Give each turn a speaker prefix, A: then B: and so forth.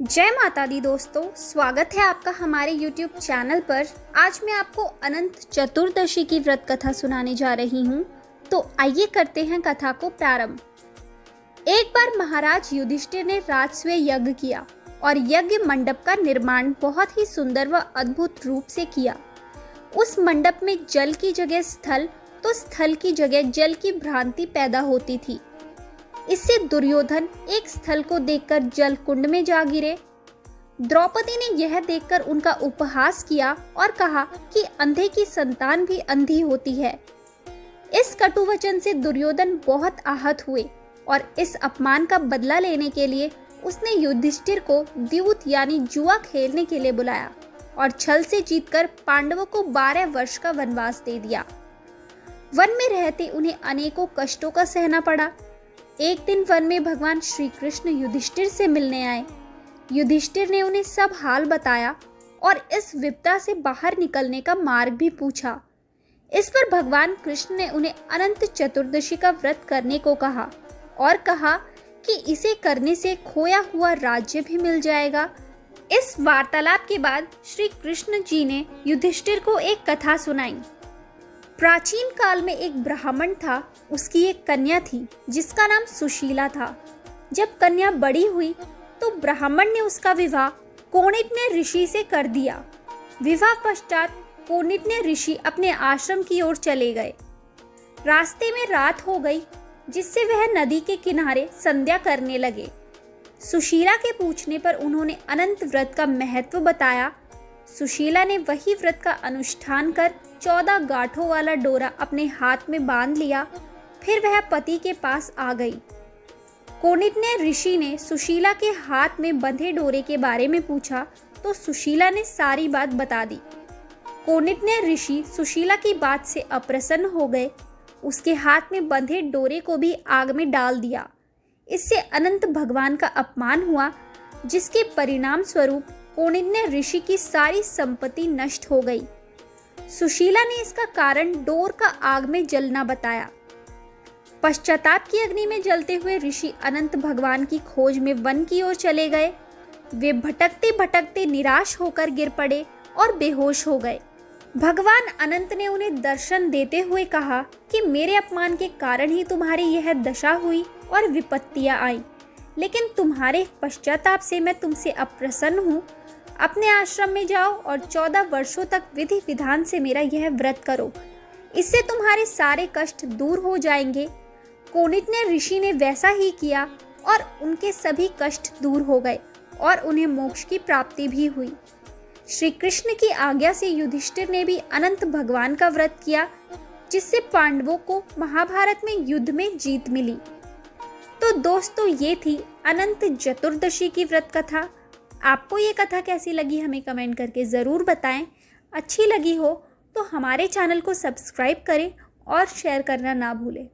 A: जय माता दी दोस्तों, स्वागत है आपका हमारे YouTube चैनल पर। आज मैं आपको अनंत चतुर्दशी की व्रत कथा सुनाने जा रही हूँ। तो आइए करते हैं कथा को प्रारंभ। एक बार महाराज युधिष्ठिर ने राजस्व यज्ञ किया और यज्ञ मंडप का निर्माण बहुत ही सुंदर व अद्भुत रूप से किया। उस मंडप में जल की जगह स्थल तो स्थल की जगह जल की भ्रांति पैदा होती थी। इससे दुर्योधन एक स्थल को देखकर जल कुंड में जा गिरे। द्रौपदी ने यह देखकर उनका उपहास किया और कहा कि अंधे की संतान भी अंधी होती है। इस कटु वचन से दुर्योधन बहुत आहत हुए और इस अपमान का बदला लेने के लिए उसने युधिष्ठिर को द्यूत यानी जुआ खेलने के लिए बुलाया और छल से जीतकर पांडवों को 12 वर्ष का वनवास दे दिया। वन में रहते उन्हें अनेकों कष्टों का सहना पड़ा। एक दिन वन में भगवान श्री कृष्ण युधिष्ठिर से मिलने आए। युधिष्ठिर ने उन्हें सब हाल बताया और इस विपदा से बाहर निकलने का मार्ग भी पूछा। इस पर भगवान कृष्ण ने उन्हें अनंत चतुर्दशी का व्रत करने को कहा और कहा कि इसे करने से खोया हुआ राज्य भी मिल जाएगा। इस वार्तालाप के बाद श्री कृष्ण जी ने युधिष्ठिर को एक कथा सुनाई। प्राचीन काल में एक ब्राह्मण था। उसकी एक कन्या थी जिसका नाम सुशीला था। जब कन्या बड़ी हुई तो ब्राह्मण ने उसका विवाह कोणिज्ञ ऋषि से कर दिया। विवाह पश्चात कोणिज्ञ ऋषि अपने आश्रम की ओर चले गए। रास्ते में रात हो गई, जिससे वह नदी के किनारे संध्या करने लगे। सुशीला के पूछने पर उन्होंने अनंत व्रत का महत्व बताया। सुशीला ने वही व्रत का अनुष्ठान कर 14 गांठों वाला डोरा अपने हाथ में बांध लिया। फिर वह पति के पास आ गई। कोणिज्ञ ऋषि ने सुशीला के हाथ में बंधे डोरे के बारे में पूछा तो सुशीला ने सारी बात बता दी। कोणिज्ञ ऋषि सुशीला की बात से अप्रसन्न हो गए। उसके हाथ में बंधे डोरे को भी आग में डाल दिया। इससे अनंत भगवान का अपमान हुआ, जिसके परिणाम स्वरूप कोणिज्ञ ऋषि की सारी संपत्ति नष्ट हो गई। सुशीला ने इसका कारण डोर का आग में जलना बताया। पश्चाताप की अग्नि में जलते हुए ऋषि अनंत भगवान की खोज में वन की ओर चले गए। वे भटकते भटकते निराश होकर गिर पड़े और बेहोश हो गए। भगवान अनंत ने उन्हें दर्शन देते हुए कहा कि मेरे अपमान के कारण ही तुम्हारी यह दशा हुई और विपत्तियां आई, लेकिन तुम्हारे पश्चाताप से मैं तुमसे अप्रसन्न हूँ। अपने आश्रम में जाओ और 14 वर्षों तक विधि विधान से मेरा यह व्रत करो। इससे तुम्हारे सारे कष्ट दूर हो जाएंगे। कोणिज्ञ ऋषि ने वैसा ही किया और उनके सभी कष्ट दूर हो गए और उन्हें मोक्ष की प्राप्ति भी हुई। श्री कृष्ण की आज्ञा से युधिष्ठिर ने भी अनंत भगवान का व्रत किया, जिससे पांडवों को महाभारत में युद्ध में जीत मिली। तो दोस्तों, ये थी अनंत चतुर्दशी की व्रत कथा। आपको ये कथा कैसी लगी हमें कमेंट करके ज़रूर बताएं। अच्छी लगी हो तो हमारे चैनल को सब्सक्राइब करें और शेयर करना ना भूलें।